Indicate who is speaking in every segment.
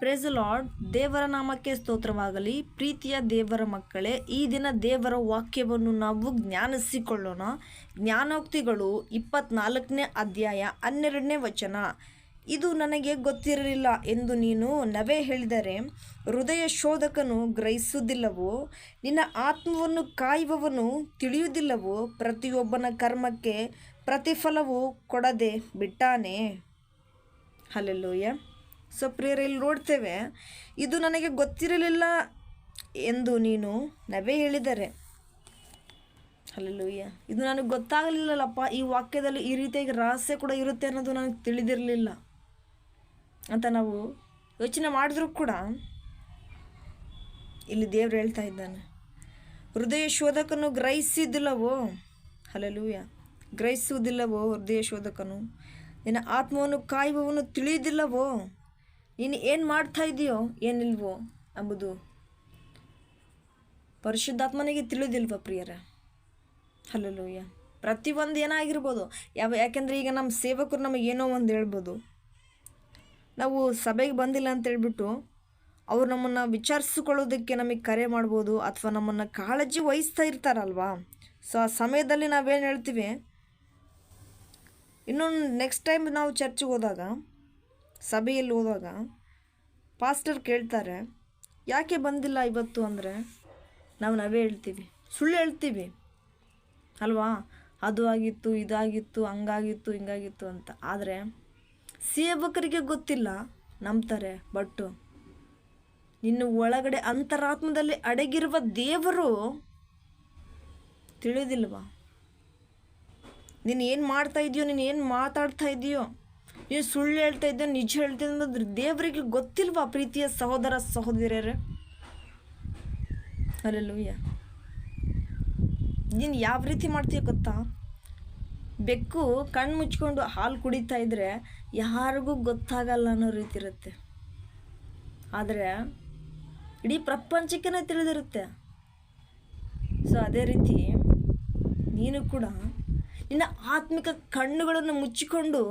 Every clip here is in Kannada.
Speaker 1: Praise lord. ದೇವರ ನಾಮಕ್ಕೆ ಸ್ತೋತ್ರವಾಗಲಿ. ಪ್ರೀತಿಯ ದೇವರ ಮಕ್ಕಳೇ, ಈ ದಿನ ದೇವರ ವಾಕ್ಯವನ್ನು ನಾವು ಜ್ಞಾನಿಸಿಕೊಳ್ಳೋಣ. ಜ್ಞಾನೋಕ್ತಿಗಳು 24ನೇ ಅಧ್ಯಾಯ 12ನೇ ವಚನ. ಇದು ನನಗೆ ಗೊತ್ತಿರಲಿಲ್ಲ ಎಂದು ನೀನು ನವೆ ಹೇಳಿದರೆ, ಹೃದಯ ಶೋಧಕನು ಗ್ರಹಿಸುವುದಿಲ್ಲವೋ? ನಿನ್ನ ಆತ್ಮವನ್ನು ಕಾಯುವವನು ತಿಳಿಯುವುದಿಲ್ಲವೋ? ಪ್ರತಿಯೊಬ್ಬನ ಕರ್ಮಕ್ಕೆ ಪ್ರತಿಫಲವು ಕೊಡದೆ ಬಿಟ್ಟಾನೆ. ಹಲ್ಲೆಲೂಯಾ. ಸೊ ಪ್ರಿಯರೇ, ಇಲ್ಲಿ ನೋಡ್ತೇವೆ, ಇದು ನನಗೆ ಗೊತ್ತಿರಲಿಲ್ಲ ಎಂದು ನೀನು ನವೆ ಹೇಳಿದರೆ. ಹಲ್ಲೆಲೂಯಾ. ಇದು ನನಗೆ ಗೊತ್ತಾಗಲಿಲ್ಲಲ್ಲಪ್ಪ, ಈ ವಾಕ್ಯದಲ್ಲಿ ಈ ರೀತಿಯಾಗಿ ರಹಸ್ಯ ಕೂಡ ಇರುತ್ತೆ ಅನ್ನೋದು ನನಗೆ ತಿಳಿದಿರಲಿಲ್ಲ ಅಂತ ನಾವು ಯೋಚನೆ ಮಾಡಿದ್ರೂ ಕೂಡ ಇಲ್ಲಿ ದೇವರು ಹೇಳ್ತಾ ಇದ್ದಾನೆ, ಹೃದಯ ಶೋಧಕನು ಗ್ರಹಿಸಿದ್ದಿಲ್ಲವೋ? ಹಲ್ಲೆಲೂಯಾ. ಗ್ರಹಿಸುವುದಿಲ್ಲವೋ ಹೃದಯ ಶೋಧಕನು? ನಿನ್ನ ಆತ್ಮವನ್ನು ಕಾಯುವವನು ತಿಳಿಯುವುದಿಲ್ಲವೋ? ನೀನು ಏನು ಮಾಡ್ತಾ ಇದೆಯೋ ಏನಿಲ್ವೋ ಎಂಬುದು ಪರಿಶುದ್ಧಾತ್ಮನಿಗೆ ತಿಳಿದಿಲ್ವ ಪ್ರಿಯರೇ? ಹಲ್ಲೆಲೂಯಾ. ಪ್ರತಿಯೊಂದು ಏನಾಗಿರ್ಬೋದು, ಯಾಕೆಂದರೆ ಈಗ ನಮ್ಮ ಸೇವಕರು ನಮಗೆ ಏನೋ ಒಂದು ಹೇಳ್ಬೋದು, ನಾವು ಸಭೆಗೆ ಬಂದಿಲ್ಲ ಅಂತ ಹೇಳ್ಬಿಟ್ಟು ಅವ್ರು ನಮ್ಮನ್ನು ವಿಚಾರಿಸಿಕೊಳ್ಳೋದಕ್ಕೆ ನಮಗೆ ಕರೆ ಮಾಡ್ಬೋದು, ಅಥವಾ ನಮ್ಮನ್ನು ಕಾಳಜಿ ವಹಿಸ್ತಾ ಇರ್ತಾರಲ್ವಾ. ಸೊ ಆ ಸಮಯದಲ್ಲಿ ನಾವೇನು ಹೇಳ್ತೀವಿ, ಇನ್ನೊಂದು ನೆಕ್ಸ್ಟ್ ಟೈಮ್ ನಾವು ಚರ್ಚಿಗೆ ಹೋದಾಗ, ಸಭೆಯಲ್ಲಿ ಹೋದಾಗ ಪಾಸ್ಟರ್ ಕೇಳ್ತಾರೆ, ಯಾಕೆ ಬಂದಿಲ್ಲ ಇವತ್ತು ಅಂದರೆ ನಾವೇ ಹೇಳ್ತೀವಿ, ಸುಳ್ಳು ಹೇಳ್ತೀವಿ ಅಲ್ವಾ. ಅದು ಆಗಿತ್ತು, ಇದಾಗಿತ್ತು, ಹಂಗಾಗಿತ್ತು, ಹಿಂಗಾಗಿತ್ತು ಅಂತ. ಆದರೆ ಸೇವಕರಿಗೆ ಗೊತ್ತಿಲ್ಲ, ನಂಬ್ತಾರೆ. ಬಟ್ಟು ನಿನ್ನ ಒಳಗಡೆ ಅಂತರಾತ್ಮದಲ್ಲಿ ಅಡಗಿರುವ ದೇವರು ತಿಳಿದಿಲ್ವಾ? ನೀನು ಏನು ಮಾಡ್ತಾ ಇದೆಯೋ, ನೀನು ಏನು ಮಾತಾಡ್ತಾ ಇದೆಯೋ, ನೀನು ಸುಳ್ಳು ಹೇಳ್ತಾ ಇದೆಯೋ, ನಿಜ ಹೇಳ್ತಿದ್ದೆ ಅನ್ನೋದು ದೇವರಿಗೆ ಗೊತ್ತಿಲ್ವಾ? ಪ್ರೀತಿಯ ಸಹೋದರ ಸಹೋದರಿಯರೇ, ಹಲ್ಲೆಲೂಯಾ. ನೀನು ಯಾವ ರೀತಿ ಮಾಡ್ತೀಯ ಗೊತ್ತಾ? ಬೆಕ್ಕು ಕಣ್ಣು ಮುಚ್ಕೊಂಡು ಹಾಲು ಕುಡಿತಾ ಇದ್ದರೆ ಯಾರಿಗೂ ಗೊತ್ತಾಗಲ್ಲ ಅನ್ನೋ ರೀತಿ ಇರುತ್ತೆ. ಆದರೆ ಇಡೀ ಪ್ರಪಂಚಕ್ಕೇ ತಿಳಿದಿರುತ್ತೆ. ಸೊ ಅದೇ ರೀತಿ ನೀನು ಕೂಡ ನಿನ್ನ ಆತ್ಮಿಕ ಕಣ್ಣುಗಳನ್ನು ಮುಚ್ಚಿಕೊಂಡು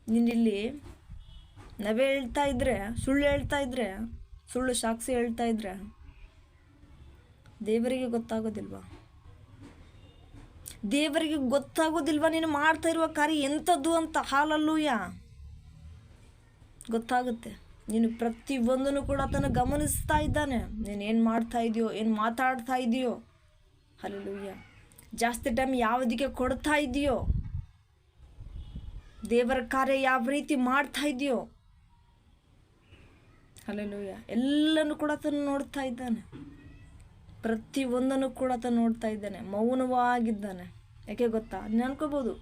Speaker 1: ನೀನಿಲ್ಲಿ ನವೆ ಹೇಳ್ತಾ ಇದ್ದರೆ, ಸುಳ್ಳು ಹೇಳ್ತಾ ಇದ್ದರೆ, ಸುಳ್ಳು ಸಾಕ್ಷಿ ಹೇಳ್ತಾ ಇದ್ದರೆ ದೇವರಿಗೆ ಗೊತ್ತಾಗೋದಿಲ್ವಾ? ದೇವರಿಗೆ ಗೊತ್ತಾಗೋದಿಲ್ವಾ ನೀನು ಮಾಡ್ತಾ ಇರುವ ಕಾರ್ಯ ಎಂಥದ್ದು ಅಂತ? ಹಲ್ಲೆಲೂಯಾ. ಗೊತ್ತಾಗುತ್ತೆ. ನೀನು ಪ್ರತಿಯೊಂದನ್ನು ಕೂಡ ಆತನ ಗಮನಿಸ್ತಾ ಇದ್ದಾನೆ. ನೀನು ಏನು ಮಾಡ್ತಾ ಇದೆಯೋ, ಏನು ಮಾತಾಡ್ತಾ ಇದೆಯೋ. ಹಲ್ಲೆಲೂಯಾ. ಜಾಸ್ತಿ ಟೈಮ್ ಯಾವುದಕ್ಕೆ ಕೊಡ್ತಾ ಇದೆಯೋ, ದೇವರ ಕಾರ್ಯ ಯಾವ ರೀತಿ ಮಾಡ್ತಾ ಇದೆಯೋ. ಹಲ್ಲೆಲೂಯಾ. ಎಲ್ಲನೂ ಕೂಡ ಆತನು ನೋಡ್ತಾ ಇದ್ದಾನೆ. ಪ್ರತಿಯೊಂದನ್ನು ಕೂಡ ಆತನು ನೋಡ್ತಾ ಇದ್ದಾನೆ. ಮೌನವಾಗಿದ್ದಾನೆ. ಯಾಕೆ ಗೊತ್ತಾ? ನೀನು ಅನ್ಕೋಬೋದು,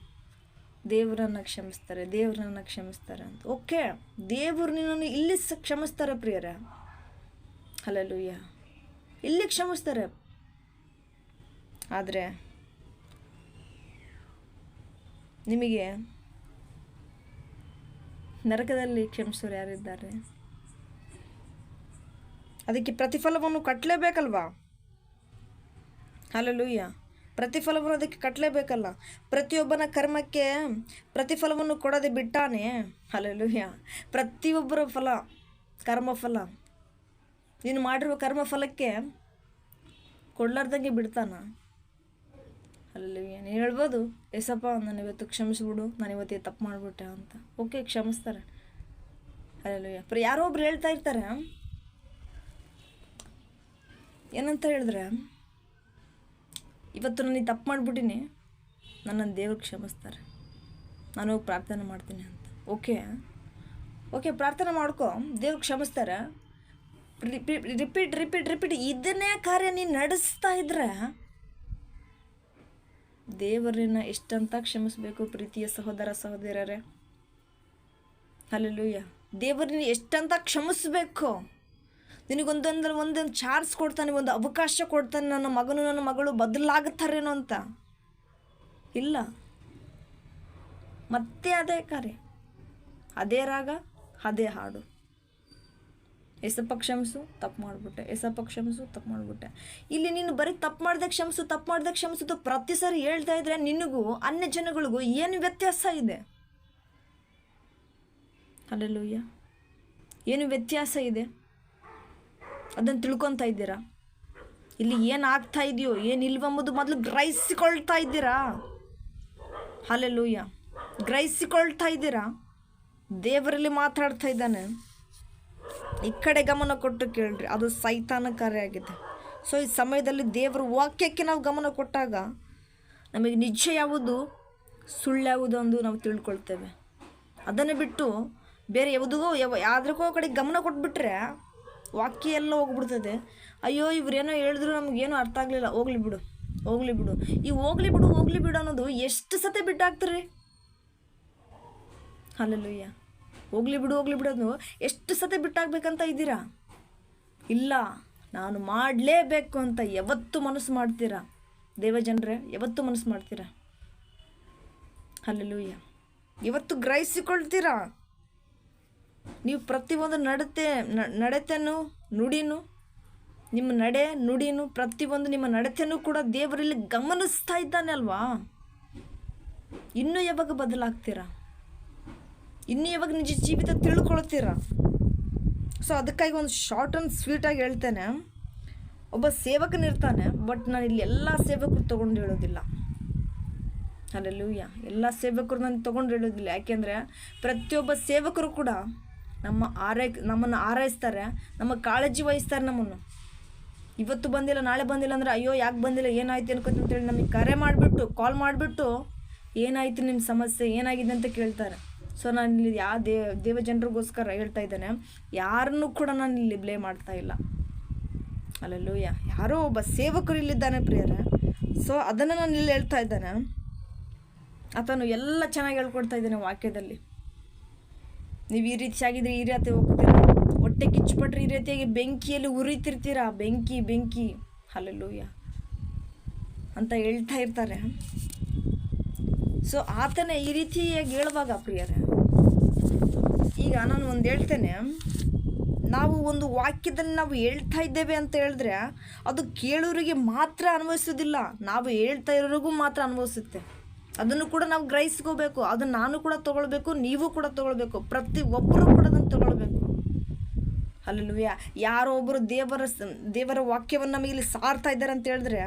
Speaker 1: ದೇವರನ್ನು ಕ್ಷಮಿಸ್ತಾರೆ, ದೇವರನ್ನು ಕ್ಷಮಿಸ್ತಾರೆ ಅಂತ. ಓಕೆ, ದೇವರು ನಿನ್ನನ್ನು ಇಲ್ಲಿ ಕ್ಷಮಿಸ್ತಾರೆ ಪ್ರಿಯರೇ. ಹಲ್ಲೆಲೂಯಾ. ಇಲ್ಲಿ ಕ್ಷಮಿಸ್ತಾರೆ. ಆದರೆ ನಿಮಗೆ ನರಕದಲ್ಲಿ ಕ್ಷಮಿಸೋರು ಯಾರಿದ್ದಾರೆ? ಅದಕ್ಕೆ ಪ್ರತಿಫಲವನ್ನು ಕಟ್ಟಲೇಬೇಕಲ್ವಾ? ಹಲ್ಲೆಲೂಯಾ. ಪ್ರತಿಫಲವನ್ನು ಅದಕ್ಕೆ ಕಟ್ಟಲೇಬೇಕಲ್ಲ. ಪ್ರತಿಯೊಬ್ಬನ ಕರ್ಮಕ್ಕೆ ಪ್ರತಿಫಲವನ್ನು ಕೊಡದೆ ಬಿಟ್ಟಾನೆ. ಹಲ್ಲೆಲೂಯಾ. ಪ್ರತಿಯೊಬ್ಬರ ಫಲ, ಕರ್ಮಫಲ, ನೀನು ಮಾಡಿರುವ ಕರ್ಮಫಲಕ್ಕೆ ಕೊಡ್ಲಾರ್ದಂಗೆ ಬಿಡ್ತಾನ? ಹಲ್ಲೆಲೂಯಾ. ನೀನು ಹೇಳ್ಬೋದು, ಏಸಪ್ಪ ನಾನು ಇವತ್ತು ಕ್ಷಮಿಸ್ಬಿಡು, ನಾನು ಇವತ್ತೇ ತಪ್ಪು ಮಾಡಿಬಿಟ್ಟೆ ಅಂತ. ಓಕೆ, ಕ್ಷಮಿಸ್ತಾರೆ. ಹಲ್ಲೆಲೂಯಾ. ಯಾರೋ ಒಬ್ರು ಹೇಳ್ತಾ ಇರ್ತಾರೆ, ಏನಂತ ಹೇಳಿದ್ರೆ, ಇವತ್ತು ನಾನು ತಪ್ಪು ಮಾಡಿಬಿಟ್ಟಿನಿ, ನನ್ನನ್ನು ದೇವ್ರು ಕ್ಷಮಿಸ್ತಾರೆ, ನಾನು ಹೋಗಿ ಪ್ರಾರ್ಥನೆ ಮಾಡ್ತೀನಿ ಅಂತ. ಓಕೆ, ಪ್ರಾರ್ಥನೆ ಮಾಡ್ಕೊ, ದೇವ್ರು ಕ್ಷಮಿಸ್ತಾರೆ. ರಿಪೀಟ್ ಇದನ್ನೇ ಕಾರ್ಯ ನೀನು ನಡೆಸ್ತಾ ಇದ್ರೆ ದೇವರನ್ನ ಎಷ್ಟಂತ ಕ್ಷಮಿಸಬೇಕು ಪ್ರೀತಿಯ ಸಹೋದರ ಸಹೋದರರೇ? ಹಲ್ಲೆಲೂಯಾ. ದೇವರನ್ನ ಎಷ್ಟಂತ ಕ್ಷಮಿಸಬೇಕು? ನಿನಗೊಂದೊಂದು ಚಾನ್ಸ್ ಕೊಡ್ತಾನೆ, ಒಂದು ಅವಕಾಶ ಕೊಡ್ತಾನೆ, ನನ್ನ ಮಗನು ನನ್ನ ಮಗಳು ಬದಲಾಗುತ್ತಾರೇನೋ ಅಂತ. ಇಲ್ಲ, ಮತ್ತೆ ಅದೇ ಕಾರ್ಯ, ಅದೇ ರಾಗ, ಅದೇ ಹಾಡು. ಏಸಪ್ಪ ಕ್ಷಮಿಸು, ತಪ್ಪು ಮಾಡಿಬಿಟ್ಟೆ, ಏಸಪ್ಪ ಕ್ಷಮಿಸು, ತಪ್ಪು ಮಾಡಿಬಿಟ್ಟೆ. ಇಲ್ಲಿ ನೀನು ಬರೀ ತಪ್ಪು ಮಾಡಿದೆ ಕ್ಷಮಿಸು ಪ್ರತಿ ಸರಿ ಹೇಳ್ತಾ ಇದ್ರೆ ನಿನಗೂ ಅನ್ಯ ಜನಗಳಿಗೂ ಏನು ವ್ಯತ್ಯಾಸ ಇದೆ? ಹಲ್ಲೆಲೂಯಾ. ಏನು ವ್ಯತ್ಯಾಸ ಇದೆ ಅದನ್ನು ತಿಳ್ಕೊತಾ ಇದ್ದೀರಾ? ಇಲ್ಲಿ ಏನು ಆಗ್ತಾ ಇದೆಯೋ ಏನಿಲ್ವೆಂಬುದು ಮೊದಲು ಗ್ರಹಿಸಿಕೊಳ್ತಾ ಇದ್ದೀರಾ? ಹಲ್ಲೆಲೂಯ. ಗ್ರಹಿಸಿಕೊಳ್ತಾ ಇದ್ದೀರಾ? ದೇವರಲ್ಲಿ ಮಾತಾಡ್ತಾ ಇದ್ದಾನೆ. ಈ ಕಡೆ ಗಮನ ಕೊಟ್ಟು ಕೇಳ್ರಿ, ಅದು ಸೈತಾನ ಕಾರ್ಯ ಆಗಿದೆ. ಸೊ ಈ ಸಮಯದಲ್ಲಿ ದೇವರ ವಾಕ್ಯಕ್ಕೆ ನಾವು ಗಮನ ಕೊಟ್ಟಾಗ ನಮಗೆ ನಿಜ ಯಾವುದು ಸುಳ್ಳು ಯಾವುದು ಎಂದು ನಾವು ತಿಳ್ಕೊಳ್ತೇವೆ. ಅದನ್ನು ಬಿಟ್ಟು ಬೇರೆ ಯಾವ್ದಕ್ಕೋ ಕಡೆ ಗಮನ ಕೊಟ್ಬಿಟ್ರೆ ವಾಕ್ಯ ಎಲ್ಲ ಹೋಗ್ಬಿಡ್ತದೆ. ಅಯ್ಯೋ ಇವ್ರೇನೋ ಹೇಳಿದ್ರು ನಮಗೇನು ಅರ್ಥ ಆಗಲಿಲ್ಲ, ಹೋಗ್ಲಿ ಬಿಡು. ಈ ಹೋಗ್ಲಿ ಬಿಡು ಅನ್ನೋದು ಎಷ್ಟು ಸತಿ ಬಿಟ್ಟಾಗ್ತೀರಿ? ಹಲ್ಲೆಲೂಯ. ಹೋಗ್ಲಿ ಬಿಡು ಅನ್ನೋದು ಎಷ್ಟು ಸತಿ ಬಿಟ್ಟಾಗಬೇಕಂತ ಇದ್ದೀರಾ? ಇಲ್ಲ, ನಾನು ಮಾಡಲೇಬೇಕು ಅಂತ ಯಾವತ್ತು ಮನಸ್ಸು ಮಾಡ್ತೀರಾ? ದೇವಜನರೇ, ಯಾವತ್ತು ಮನಸ್ಸು ಮಾಡ್ತೀರಾ? ಹಲ್ಲೆಲೂಯ. ಇವತ್ತು ಗ್ರಹಿಸಿಕೊಳ್ತೀರಾ? ನೀವು ಪ್ರತಿಯೊಂದು ನಡತೆನೂ ನುಡಿನೂ, ನಿಮ್ಮ ನುಡಿನೂ ಪ್ರತಿಯೊಂದು ನಿಮ್ಮ ನಡತೆನೂ ಕೂಡ ದೇವರಲ್ಲಿ ಗಮನಿಸ್ತಾ ಇದ್ದಾನೆ ಅಲ್ವಾ? ಇನ್ನೂ ಯಾವಾಗ ಬದಲಾಗ್ತೀರಾ? ಇನ್ನೂ ಯಾವಾಗ ನಿಜ ಜೀವಿತ ತಿಳ್ಕೊಳ್ತೀರಾ? ಸೊ ಅದಕ್ಕಾಗಿ ಒಂದು ಶಾರ್ಟ್ ಆ್ಯಂಡ್ ಸ್ವೀಟಾಗಿ ಹೇಳ್ತೇನೆ. ಒಬ್ಬ ಸೇವಕನಿರ್ತಾನೆ, ಬಟ್ ನಾನು ಇಲ್ಲಿ ಎಲ್ಲ ಸೇವಕರು ತೊಗೊಂಡು ಹೇಳೋದಿಲ್ಲ. ಹಲ್ಲೆಲೂಯ. ಎಲ್ಲ ಸೇವಕರು ನಾನು ತೊಗೊಂಡು ಹೇಳೋದಿಲ್ಲ. ಯಾಕೆಂದರೆ ಪ್ರತಿಯೊಬ್ಬ ಸೇವಕರು ಕೂಡ ನಮ್ಮನ್ನು ಆರೈಸ್ತಾರೆ, ನಮ್ಮ ಕಾಳಜಿ ವಹಿಸ್ತಾರೆ. ನಮ್ಮನ್ನು ಇವತ್ತು ಬಂದಿಲ್ಲ ನಾಳೆ ಬಂದಿಲ್ಲ ಅಂದರೆ ಅಯ್ಯೋ ಯಾಕೆ ಬಂದಿಲ್ಲ ಏನಾಯ್ತು ಅನ್ಕೋತೀನಿ ಅಂತೇಳಿ ನಮಗೆ ಕರೆ ಮಾಡಿಬಿಟ್ಟು ಕಾಲ್ ಮಾಡಿಬಿಟ್ಟು ಏನಾಯ್ತು ನಿಮ್ಮ ಸಮಸ್ಯೆ ಏನಾಗಿದೆ ಅಂತ ಕೇಳ್ತಾರೆ. ಸೊ ನಾನು ಇಲ್ಲಿ ಯಾವ ದೇವಜನರಿಗೋಸ್ಕರ ಹೇಳ್ತಾ ಇದ್ದೇನೆ, ಯಾರನ್ನೂ ಕೂಡ ನಾನು ಇಲ್ಲಿ ಬ್ಲೇಮ್ ಮಾಡ್ತಾ ಇಲ್ಲ. ಹಲ್ಲೆಲೂಯ. ಯಾರೋ ಒಬ್ಬ ಸೇವಕರು ಇಲ್ಲಿದ್ದಾನೆ ಪ್ರಿಯರೇ. ಸೊ ಅದನ್ನು ನಾನು ಇಲ್ಲಿ ಹೇಳ್ತಾ ಇದ್ದೇನೆ. ಆತನು ಎಲ್ಲ ಚೆನ್ನಾಗಿ ಹೇಳ್ಕೊಡ್ತಾ ಇದ್ದಾನೆ ವಾಕ್ಯದಲ್ಲಿ. ನೀವು ಈ ರೀತಿಯಾಗಿದ್ರೆ ಈ ರೀತಿ ಹೋಗ್ತೀರಾ, ಹೊಟ್ಟೆ ಕಿಚ್ಚುಪಟ್ರೆ ಈ ರೀತಿಯಾಗಿ ಬೆಂಕಿಯಲ್ಲಿ ಉರಿತಿರ್ತೀರಾ. ಬೆಂಕಿ ಹಲ್ಲೆಲೂಯ ಅಂತ ಹೇಳ್ತಾ ಇರ್ತಾರೆ. ಸೊ ಆತನೇ ಈ ರೀತಿಯಾಗಿ ಹೇಳುವಾಗ ಪ್ರಿಯರೇ, ಈಗ ನಾನು ಒಂದು ಹೇಳ್ತೇನೆ, ನಾವು ಒಂದು ವಾಕ್ಯದಲ್ಲಿ ನಾವು ಹೇಳ್ತಾ ಇದ್ದೇವೆ ಅಂತ ಹೇಳಿದ್ರೆ ಅದು ಕೇಳೋರಿಗೆ ಮಾತ್ರ ಅನ್ವಯಿಸೋದಿಲ್ಲ, ನಾವು ಹೇಳ್ತಾ ಇರೋರಿಗೂ ಮಾತ್ರ ಅನ್ವಯಿಸುತ್ತೆ. ಅದನ್ನು ಕೂಡ ನಾವು ಗ್ರಹಿಸ್ಕೋಬೇಕು. ಅದನ್ನು ನಾನು ಕೂಡ ತೊಗೊಳ್ಬೇಕು, ನೀವು ಕೂಡ ತೊಗೊಳ್ಬೇಕು, ಪ್ರತಿಯೊಬ್ಬರು ಕೂಡ ಅದನ್ನು ತೊಗೊಳ್ಬೇಕು. ಹಲ್ಲೆಲೂಯ. ಯಾರೋ ಒಬ್ಬರು ದೇವರ ವಾಕ್ಯವನ್ನು ನಮಗೆ ಇಲ್ಲಿ ಸಾರ್ತಾ ಇದ್ದಾರೆ ಅಂತ ಹೇಳಿದ್ರೆ,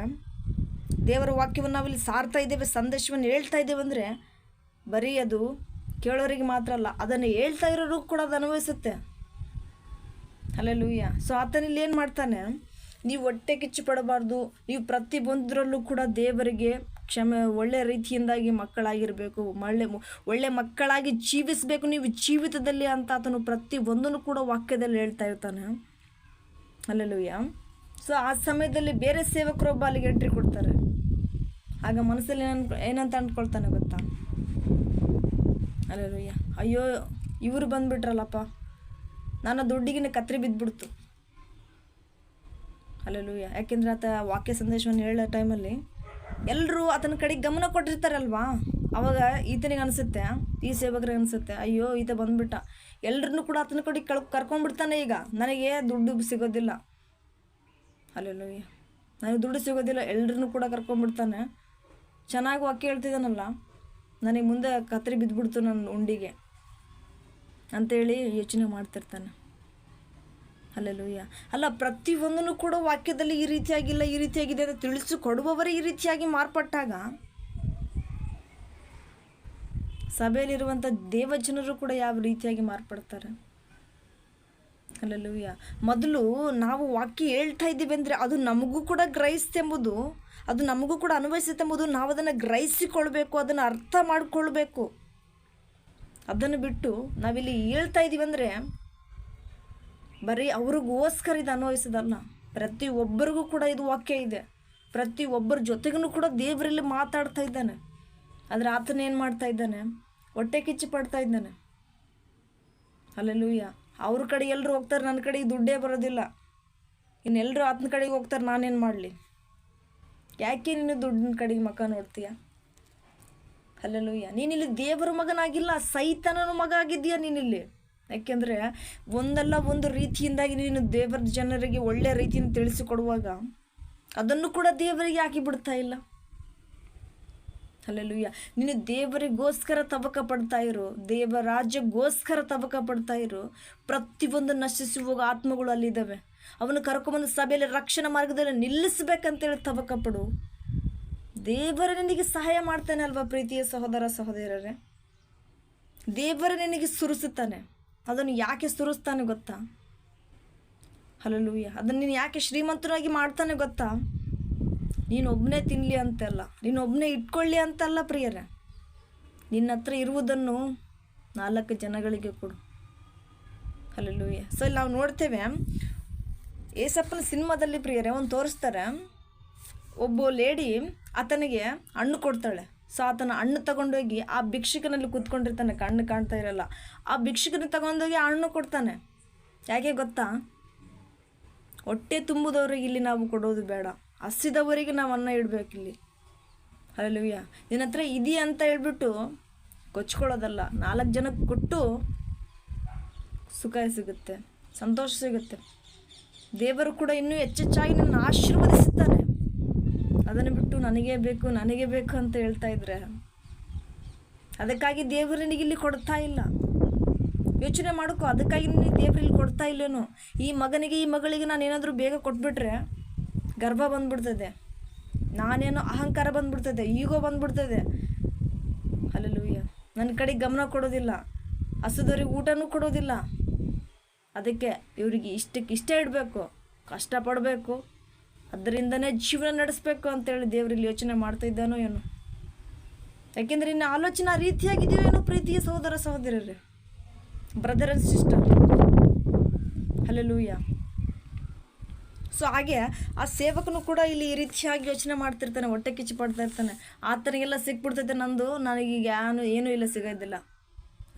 Speaker 1: ದೇವರ ವಾಕ್ಯವನ್ನು ನಾವಿಲ್ಲಿ ಸಾರ್ತಾ ಇದ್ದೇವೆ, ಸಂದೇಶವನ್ನು ಹೇಳ್ತಾ ಇದ್ದೇವೆ ಅಂದರೆ ಬರೀ ಅದು ಕೇಳೋರಿಗೆ ಮಾತ್ರ ಅಲ್ಲ, ಅದನ್ನು ಹೇಳ್ತಾ ಇರೋರಿಗೂ ಕೂಡ ಅದು ಅನ್ವಯಿಸುತ್ತೆ. ಹಲ್ಲೆಲೂಯ. ಸೊ ಆತನಿಲ್ಲಿ ಏನು ಮಾಡ್ತಾನೆ, ನೀವು ಹೊಟ್ಟೆ ಕಿಚ್ಚು ಪಡಬಾರ್ದು, ನೀವು ಪ್ರತಿಯೊಂದರಲ್ಲೂ ಕೂಡ ದೇವರಿಗೆ ಒಳ್ಳೆ ರೀತಿಯಿಂದಾಗಿ ಮಕ್ಕಳಾಗಿರಬೇಕು, ಒಳ್ಳೆ ಮಕ್ಕಳಾಗಿ ಜೀವಿಸಬೇಕು ನೀವು ಜೀವಿತದಲ್ಲಿ ಅಂತ ಆತನು ಪ್ರತಿಯೊಂದನ್ನು ಕೂಡ ವಾಕ್ಯದಲ್ಲಿ ಹೇಳ್ತಾ ಇರ್ತಾನೆ. ಹಲ್ಲೆಲೂಯ. ಸೊ ಆ ಸಮಯದಲ್ಲಿ ಬೇರೆ ಸೇವಕರೊಬ್ಬ ಅಲ್ಲಿಗೆ ಎಂಟ್ರಿ ಕೊಡ್ತಾರೆ. ಆಗ ಮನಸ್ಸಲ್ಲಿ ಏನಂತ ಅಂದ್ಕೊಳ್ತಾನೆ ಗೊತ್ತಾ? ಹಲ್ಲೆಲೂಯ. ಅಯ್ಯೋ ಇವರು ಬಂದುಬಿಟ್ರಲ್ಲಪ್ಪ, ನನ್ನ ದುಡ್ಡಿಗೆ ಕತ್ರಿ ಬಿದ್ದುಬಿಡ್ತು. ಹಲ್ಲೆಲೂಯ. ಯಾಕೆಂದರೆ ಆತ ವಾಕ್ಯ ಸಂದೇಶವನ್ನು ಹೇಳೋ ಟೈಮಲ್ಲಿ ಎಲ್ಲರೂ ಆತನ ಕಡೆಗೆ ಗಮನ ಕೊಟ್ಟಿರ್ತಾರಲ್ವಾ, ಅವಾಗ ಈತನಿಗೆ ಅನಿಸುತ್ತೆ, ಈ ಸೇವಕರಿಗೆ ಅನಿಸುತ್ತೆ, ಅಯ್ಯೋ ಈತ ಬಂದುಬಿಟ್ಟ, ಎಲ್ಲರನ್ನೂ ಕೂಡ ಆತನ ಕಡೆಗೆ ಕರ್ಕೊಂಡ್ಬಿಡ್ತಾನೆ. ಈಗ ನನಗೆ ದುಡ್ಡು ಸಿಗೋದಿಲ್ಲ. ಹಲ್ಲೆಲೂಯ. ನನಗೆ ದುಡ್ಡು ಸಿಗೋದಿಲ್ಲ, ಎಲ್ಲರನ್ನೂ ಕೂಡ ಕರ್ಕೊಂಡ್ಬಿಡ್ತಾನೆ. ಚೆನ್ನಾಗಿ ವಾಕ್ಯ ಹೇಳ್ತಿದ್ದಾನಲ್ಲ, ನನಗೆ ಮುಂದೆ ಕತ್ರಿ ಬಿದ್ದುಬಿಡ್ತು ನನ್ನ ಉಂಡಿಗೆ ಅಂಥೇಳಿ ಯೋಚನೆ ಮಾಡ್ತಿರ್ತಾನೆ. ಹಲ್ಲೆಲೂಯ. ಅಲ್ಲ, ಪ್ರತಿಯೊಂದನ್ನು ಕೂಡ ವಾಕ್ಯದಲ್ಲಿ ಈ ರೀತಿಯಾಗಿಲ್ಲ ಈ ರೀತಿಯಾಗಿದೆ ಅಂತ ತಿಳಿಸಿಕೊಡುವವರೇ ಈ ರೀತಿಯಾಗಿ ಮಾರ್ಪಟ್ಟಾಗ ಸಭೆಯಲ್ಲಿರುವಂಥ ದೇವಜನರು ಕೂಡ ಯಾವ ರೀತಿಯಾಗಿ ಮಾರ್ಪಡ್ತಾರೆ? ಹಲ್ಲೆಲೂಯ. ಮೊದಲು ನಾವು ವಾಕ್ಯ ಹೇಳ್ತಾ ಇದ್ದೀವಿ ಅಂದರೆ ಅದು ನಮಗೂ ಕೂಡ ಗ್ರಹಿಸ್ತೆಂಬುದು, ಅದು ನಮಗೂ ಕೂಡ ಅನ್ವಯಿಸುತ್ತೆಂಬುದು ನಾವು ಅದನ್ನು ಗ್ರಹಿಸಿಕೊಳ್ಬೇಕು, ಅದನ್ನು ಅರ್ಥ ಮಾಡಿಕೊಳ್ಬೇಕು. ಅದನ್ನು ಬಿಟ್ಟು ನಾವಿಲ್ಲಿ ಹೇಳ್ತಾ ಇದ್ದೀವಿ ಅಂದರೆ ಬರೀ ಅವ್ರಿಗೋಸ್ಕರ ಇದು ಅನ್ವಯಿಸೋದಲ್ಲ, ಪ್ರತಿಯೊಬ್ಬರಿಗೂ ಕೂಡ ಇದು ವಾಕ್ಯ ಇದೆ. ಪ್ರತಿಯೊಬ್ಬರ ಜೊತೆಗೂ ಕೂಡ ದೇವರಲ್ಲಿ ಮಾತಾಡ್ತಾ ಇದ್ದಾನೆ. ಆದರೆ ಆತನ ಏನು ಮಾಡ್ತಾ ಇದ್ದಾನೆ? ಹೊಟ್ಟೆ ಕಿಚ್ಚು ಪಡ್ತಾ ಇದ್ದಾನೆ. ಹಲ್ಲೆಲೂಯ. ಅವ್ರ ಕಡೆ ಎಲ್ಲರೂ ಹೋಗ್ತಾರೆ, ನನ್ನ ಕಡೆಗೆ ದುಡ್ಡೇ ಬರೋದಿಲ್ಲ, ಇನ್ನೆಲ್ಲರೂ ಆತನ ಕಡೆಗೆ ಹೋಗ್ತಾರೆ, ನಾನೇನು ಮಾಡಲಿ? ಯಾಕೆ ನೀನು ದುಡ್ಡಿನ ಕಡೆಗೆ ಮಗ ನೋಡ್ತೀಯ? ಹಲ್ಲೆಲೂಯ. ನೀನಿಲ್ಲಿ ದೇವರ ಮಗನಾಗಿಲ್ಲ, ಸೈತಾನನ ಮಗ ಆಗಿದ್ದೀಯ ನೀನಿಲ್ಲಿ. ಯಾಕೆಂದರೆ ಒಂದಲ್ಲ ಒಂದು ರೀತಿಯಿಂದಾಗಿ ನೀನು ದೇವರ ಜನರಿಗೆ ಒಳ್ಳೆಯ ರೀತಿಯಿಂದ ತಿಳಿಸಿಕೊಡುವಾಗ ಅದನ್ನು ಕೂಡ ದೇವರಿಗೆ ಹಾಕಿ ಬಿಡ್ತಾ ಇಲ್ಲ. ಹಲ್ಲೆಲೂಯಾ. ನೀನು ದೇವರಿಗೋಸ್ಕರ ತವಕ ಪಡ್ತಾ ಇರು, ದೇವ ರಾಜ್ಯಗೋಸ್ಕರ ತವಕ ಪಡ್ತಾ ಇರು. ಪ್ರತಿಯೊಂದು ನಶಿಸಿ ಹೋಗೋ ಆತ್ಮಗಳು ಅಲ್ಲಿದ್ದಾವೆ. ಅವನು ಕರ್ಕೊಂಬಂದು ಸಭೆಯಲ್ಲಿ ರಕ್ಷಣಾ ಮಾರ್ಗದಲ್ಲಿ ನಿಲ್ಲಿಸ್ಬೇಕಂತೇಳಿ ತವಕ ಪಡು. ದೇವರ ನಿನಗೆ ಸಹಾಯ ಮಾಡ್ತಾನೆ ಅಲ್ವಾ ಪ್ರೀತಿಯ ಸಹೋದರ ಸಹೋದರರೇ. ದೇವರ ನಿನಗೆ ಸುರಿಸುತ್ತಾನೆ. ಅದನ್ನು ಯಾಕೆ ಸುರಿಸ್ತಾನೆ ಗೊತ್ತಾ? ಹಲ್ಲೆಲೂಯಾ. ಅದನ್ನು ನೀನು ಯಾಕೆ ಶ್ರೀಮಂತನಾಗಿ ಮಾಡ್ತಾನೆ ಗೊತ್ತಾ? ನೀನೊಬ್ಬನೇ ತಿನ್ನಲಿ ಅಂತಲ್ಲ, ನೀನೊಬ್ಬನೇ ಇಟ್ಕೊಳ್ಳಿ ಅಂತಲ್ಲ ಪ್ರಿಯರೇ. ನಿನ್ನ ಹತ್ರ ಇರುವುದನ್ನು 4 ಜನಗಳಿಗೆ ಕೊಡು. ಹಲ್ಲೆಲೂಯಾ. ಸೊ ಇಲ್ಲಿ ನಾವು ನೋಡ್ತೇವೆ, ಏಸಪ್ಪನ ಸಿನಿಮಾದಲ್ಲಿ ಪ್ರಿಯರೇ ಒಂದು ತೋರಿಸ್ತಾರೆ, ಒಬ್ಬ ಲೇಡಿ ಆತನಿಗೆ ಹಣ್ಣು ಕೊಡ್ತಾಳೆ. ಸೊ ಆತನ ಹಣ್ಣು ತಗೊಂಡೋಗಿ ಆ ಭಿಕ್ಷುಕನಲ್ಲಿ ಕೂತ್ಕೊಂಡಿರ್ತಾನೆ, ಕಣ್ಣು ಕಾಣ್ತಾ ಇರಲ್ಲ. ಆ ಭಿಕ್ಷುಕನ ತಗೊಂಡೋಗಿ ಆ ಹಣ್ಣು ಕೊಡ್ತಾನೆ. ಯಾಕೆ ಗೊತ್ತಾ? ಹೊಟ್ಟೆ ತುಂಬುದವ್ರಿಗೆ ಇಲ್ಲಿ ನಾವು ಕೊಡೋದು ಬೇಡ, ಹಸಿದವರಿಗೆ ನಾವು ಅನ್ನ ಇಡಬೇಕಿಲ್ಲಿ. ಹಲ್ಲೆಲೂಯಾ. ನಿನ್ನ ಹತ್ರ ಇದೆಯಾ ಅಂತ ಹೇಳ್ಬಿಟ್ಟು ಕೊಚ್ಕೊಳ್ಳೋದಲ್ಲ, 4 ಜನಕ್ಕೆ ಕೊಟ್ಟು ಸುಖ ಸಿಗುತ್ತೆ, ಸಂತೋಷ ಸಿಗುತ್ತೆ. ದೇವರು ಕೂಡ ಇನ್ನೂ ಹೆಚ್ಚೆಚ್ಚಾಗಿ ನನ್ನ ಆಶೀರ್ವದಿಸುತ್ತಾನೆ. ಅದನ್ನು ಬಿಟ್ಟು ನನಗೇ ಬೇಕು ಅಂತ ಹೇಳ್ತಾ ಇದ್ರೆ, ಅದಕ್ಕಾಗಿ ದೇವರು ನಿನಗಿಲ್ಲಿ ಕೊಡ್ತಾ ಇಲ್ಲ. ಯೋಚನೆ ಮಾಡ್ಕೊ, ಅದಕ್ಕಾಗಿ ನಿನಗೆ ದೇವರು ಇಲ್ಲಿ ಕೊಡ್ತಾ ಇಲ್ಲೇನೋ. ಈ ಮಗನಿಗೆ ಈ ಮಗಳಿಗೆ ನಾನು ಏನಾದರೂ ಬೇಗ ಕೊಟ್ಬಿಟ್ರೆ ಗರ್ವ ಬಂದ್ಬಿಡ್ತದೆ, ನಾನೇನೋ ಅಹಂಕಾರ ಬಂದ್ಬಿಡ್ತದೆ, ಈಗೋ ಬಂದ್ಬಿಡ್ತದೆ. ಹಲ್ಲೆಲೂಯಾ. ನನ್ನ ಕಡೆ ಗಮನ ಕೊಡೋದಿಲ್ಲ, ಹಸಿದವ್ರಿಗೆ ಊಟನೂ ಕೊಡೋದಿಲ್ಲ. ಅದಕ್ಕೆ ಇವರಿಗೆ ಇಷ್ಟೇ ಇಡಬೇಕು, ಕಷ್ಟಪಡಬೇಕು, ಅದರಿಂದನೇ ಜೀವನ ನಡೆಸಬೇಕು ಅಂತೇಳಿ ದೇವರಲ್ಲಿ ಯೋಚನೆ ಮಾಡ್ತಾ ಇದ್ದಾನೋ ಏನೋ. ಯಾಕೆಂದರೆ ಇನ್ನು ಆಲೋಚನೆ ಆ ರೀತಿಯಾಗಿದೆಯೋ ಏನೋ ಪ್ರೀತಿಯ ಸಹೋದರ ಸಹೋದರರೇ, brother and sister. Hallelujah. So ಹಾಗೆ ಆ ಸೇವಕನು ಕೂಡ ಇಲ್ಲಿ ಈ ರೀತಿಯಾಗಿ ಯೋಚನೆ ಮಾಡ್ತಿರ್ತಾನೆ, ಹೊಟ್ಟೆ ಕಿಚ್ಚು ಪಡ್ತಾ ಇರ್ತಾನೆ. ಆತನಿಗೆಲ್ಲ ಸಿಕ್ಬಿಡ್ತೈತೆ, ನನಗೀಗ ಏನೂ ಇಲ್ಲ, ಸಿಗೋದಿಲ್ಲ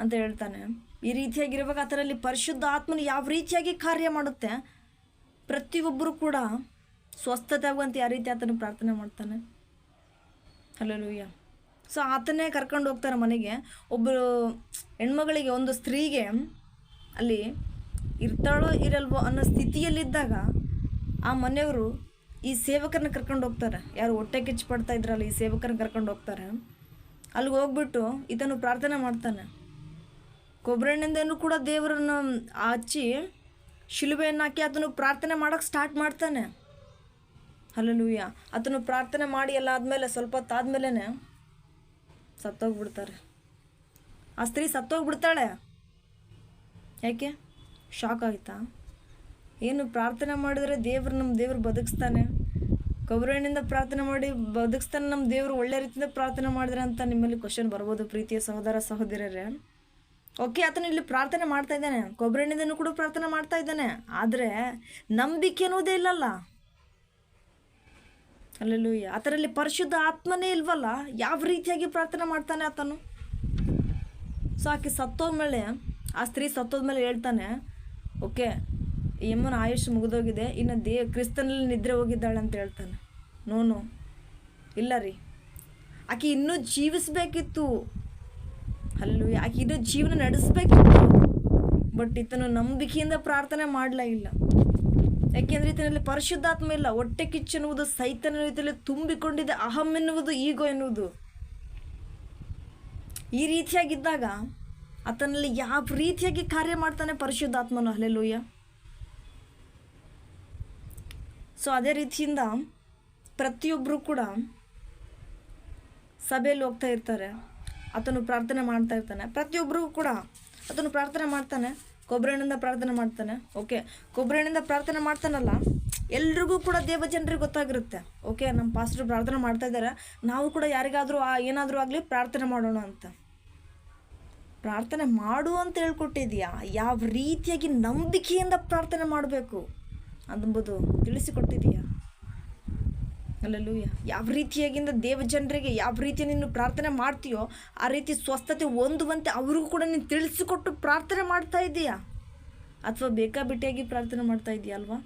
Speaker 1: ಅಂತ ಹೇಳ್ತಾನೆ. ಈ ರೀತಿಯಾಗಿರುವಾಗ ಆತನಲ್ಲಿ ಪರಿಶುದ್ಧ ಆತ್ಮನು ಯಾವ ರೀತಿಯಾಗಿ ಕಾರ್ಯ ಮಾಡುತ್ತೆ. ಪ್ರತಿಯೊಬ್ಬರು ಕೂಡ ಸ್ವಸ್ಥತೆ ಆಗುವಂತ ಯಾವ ರೀತಿ ಆತನು ಪ್ರಾರ್ಥನೆ ಮಾಡ್ತಾನೆ. ಹಲ್ಲೆಲೂಯಾ. ಸೊ ಆತನೇ ಕರ್ಕೊಂಡು ಹೋಗ್ತಾರೆ ಮನೆಗೆ. ಒಬ್ಬರು ಹೆಣ್ಮಗಳಿಗೆ, ಒಂದು ಸ್ತ್ರೀಗೆ ಅಲ್ಲಿ ಇರ್ತಾಳೋ ಇರಲ್ವೋ ಅನ್ನೋ ಸ್ಥಿತಿಯಲ್ಲಿದ್ದಾಗ ಆ ಮನೆಯವರು ಈ ಸೇವಕರನ್ನ ಕರ್ಕೊಂಡು ಹೋಗ್ತಾರೆ. ಯಾರು ಹೊಟ್ಟೆ ಕಿಚ್ಚು ಪಡ್ತಾ ಇದ್ರಲ್ಲ, ಈ ಸೇವಕರನ್ನ ಕರ್ಕೊಂಡು ಹೋಗ್ತಾರೆ. ಅಲ್ಲಿಗೆ ಹೋಗ್ಬಿಟ್ಟು ಈತನು ಪ್ರಾರ್ಥನೆ ಮಾಡ್ತಾನೆ. ಕೊಬ್ಬರೆಣ್ಣೆಯಿಂದನೂ ಕೂಡ ದೇವರನ್ನು ಹಚ್ಚಿ ಶಿಲುಬೆಯನ್ನು ಹಾಕಿ ಆತನು ಪ್ರಾರ್ಥನೆ ಮಾಡೋಕ್ಕೆ ಸ್ಟಾರ್ಟ್ ಮಾಡ್ತಾನೆ. ಹಲ್ಲೆಲೂಯಾ. ಆತನು ಪ್ರಾರ್ಥನೆ ಮಾಡಿ ಎಲ್ಲ ಆದಮೇಲೆ ಸ್ವಲ್ಪ ಹೊತ್ತಾದ್ಮೇಲೆ ಸತ್ತೋಗ್ಬಿಡ್ತಾರೆ. ಆ ಸ್ತ್ರೀ ಸತ್ತೋಗ್ಬಿಡ್ತಾಳೆ. ಯಾಕೆ? ಶಾಕ್ ಆಯ್ತಾ? ಏನು ಪ್ರಾರ್ಥನೆ ಮಾಡಿದರೆ ನಮ್ಮ ದೇವರು ಬದುಕಿಸ್ತಾನೆ, ಕೊಬ್ಬರೆಣ್ಣಿಂದ ಪ್ರಾರ್ಥನೆ ಮಾಡಿ ಬದುಕಿಸ್ತಾನೆ ನಮ್ಮ ದೇವರು, ಒಳ್ಳೆ ರೀತಿಯಿಂದ ಪ್ರಾರ್ಥನೆ ಮಾಡಿದ್ರೆ ಅಂತ ನಿಮ್ಮಲ್ಲಿ ಕ್ವಶನ್ ಬರ್ಬೋದು ಪ್ರೀತಿಯ ಸಹೋದರ ಸಹೋದರರೇ. ಓಕೆ, ಆತನು ಇಲ್ಲಿ ಪ್ರಾರ್ಥನೆ ಮಾಡ್ತಾ ಇದ್ದಾನೆ, ಕೊಬ್ಬರೆಣ್ಣಿಂದನೂ ಕೂಡ ಪ್ರಾರ್ಥನೆ ಮಾಡ್ತಾ ಇದ್ದಾನೆ, ಆದರೆ ನಂಬಿಕೆ ಅನ್ನೋದೇ ಇಲ್ಲಲ್ಲ. ಹಲ್ಲೆಲೂಯಾ. ಅದರಲ್ಲಿ ಪರಿಶುದ್ಧ ಆತ್ಮನೇ ಇಲ್ವಲ್ಲ, ಯಾವ ರೀತಿಯಾಗಿ ಪ್ರಾರ್ಥನೆ ಮಾಡ್ತಾನೆ ಆತನು? ಸೊ ಆಕೆ ಸತ್ತೋದ್ಮೇಲೆ, ಆ ಸ್ತ್ರೀ ಸತ್ತೋದ್ಮೇಲೆ ಹೇಳ್ತಾನೆ, ಓಕೆ ಈ ಅಮ್ಮನ ಆಯುಷ್ ಮುಗಿದೋಗಿದೆ, ಇನ್ನು ಕ್ರಿಸ್ತನಲ್ಲಿ ನಿದ್ರೆ ಹೋಗಿದ್ದಾಳೆ ಅಂತ ಹೇಳ್ತಾನೆ. ನೋನು ಇಲ್ಲ ರೀ, ಆಕೆ ಇನ್ನೂ ಜೀವಿಸಬೇಕಿತ್ತು. ಹಲ್ಲೆಲೂಯಾ. ಆಕೆ ಇನ್ನೂ ಜೀವನ ನಡೆಸಬೇಕಿತ್ತು. ಬಟ್ ಈತನು ನಂಬಿಕೆಯಿಂದ ಪ್ರಾರ್ಥನೆ ಮಾಡಲೇ ಇಲ್ಲ. ಯಾಕೆಂದರೆ ಈತನಲ್ಲಿ ಪರಿಶುದ್ಧಾತ್ಮ ಇಲ್ಲ. ಹೊಟ್ಟೆ ಕಿಚ್ಚು ಎನ್ನುವುದು ಸೈತನ ರೀತಿಯಲ್ಲಿ ತುಂಬಿಕೊಂಡಿದೆ, ಅಹಂ ಎನ್ನುವುದು ಈಗೋ ಎನ್ನುವುದು. ಈ ರೀತಿಯಾಗಿದ್ದಾಗ ಆತನಲ್ಲಿ ಯಾವ ರೀತಿಯಾಗಿ ಕಾರ್ಯ ಮಾಡ್ತಾನೆ ಪರಿಶುದ್ಧಾತ್ಮನು. ಹಲ್ಲೆಲೂಯಾ. ಸೊ ಅದೇ ರೀತಿಯಿಂದ ಪ್ರತಿಯೊಬ್ಬರು ಕೂಡ ಸಭೆಯಲ್ಲಿ ಹೋಗ್ತಾ ಇರ್ತಾರೆ, ಆತನು ಪ್ರಾರ್ಥನೆ ಮಾಡ್ತಾ ಇರ್ತಾನೆ. ಪ್ರತಿಯೊಬ್ಬರಿಗೂ ಕೂಡ ಆತನು ಪ್ರಾರ್ಥನೆ ಮಾಡ್ತಾನೆ, ಕೊಬ್ಬರೆಣ್ಣಿಂದ ಪ್ರಾರ್ಥನೆ ಮಾಡ್ತಾನೆ. ಓಕೆ, ಕೊಬ್ಬರೆಣ್ಣಿಂದ ಪ್ರಾರ್ಥನೆ ಮಾಡ್ತಾನಲ್ಲ, ಎಲ್ರಿಗೂ ಕೂಡ ದೇವಜನರಿಗೆ ಗೊತ್ತಾಗಿರುತ್ತೆ. ಓಕೆ, ನಮ್ಮ ಪಾಸ್ಟ್ರು ಪ್ರಾರ್ಥನೆ ಮಾಡ್ತಾ ಇದ್ದಾರೆ, ನಾವು ಕೂಡ ಯಾರಿಗಾದರೂ ಏನಾದರೂ ಆಗಲಿ ಪ್ರಾರ್ಥನೆ ಮಾಡೋಣ ಅಂತ. ಪ್ರಾರ್ಥನೆ ಮಾಡು ಅಂತ ಹೇಳ್ಕೊಟ್ಟಿದ್ಯಾ? ಯಾವ ರೀತಿಯಾಗಿ ನಂಬಿಕೆಯಿಂದ ಪ್ರಾರ್ಥನೆ ಮಾಡಬೇಕು ಅದೆಂಬುದು ತಿಳಿಸಿಕೊಟ್ಟಿದೆಯಾ? ಹಲ್ಲೆಲೂಯಾ. ಯಾವ ರೀತಿಯಾಗಿಂದ ದೇವಜನರಿಗೆ ಯಾವ ರೀತಿ ನೀನು ಪ್ರಾರ್ಥನೆ ಮಾಡ್ತೀಯೋ ಆ ರೀತಿ ಸ್ವಸ್ಥತೆ ಹೊಂದುವಂತೆ ಅವ್ರಿಗೂ ಕೂಡ ನೀನು ತಿಳಿಸಿಕೊಟ್ಟು ಪ್ರಾರ್ಥನೆ ಮಾಡ್ತಾ ಇದ್ದೀಯಾ? ಅಥವಾ ಬೇಕಾಬಿಟ್ಟಿಯಾಗಿ ಪ್ರಾರ್ಥನೆ ಮಾಡ್ತಾ ಇದೆಯಾ ಅಲ್ವಾ?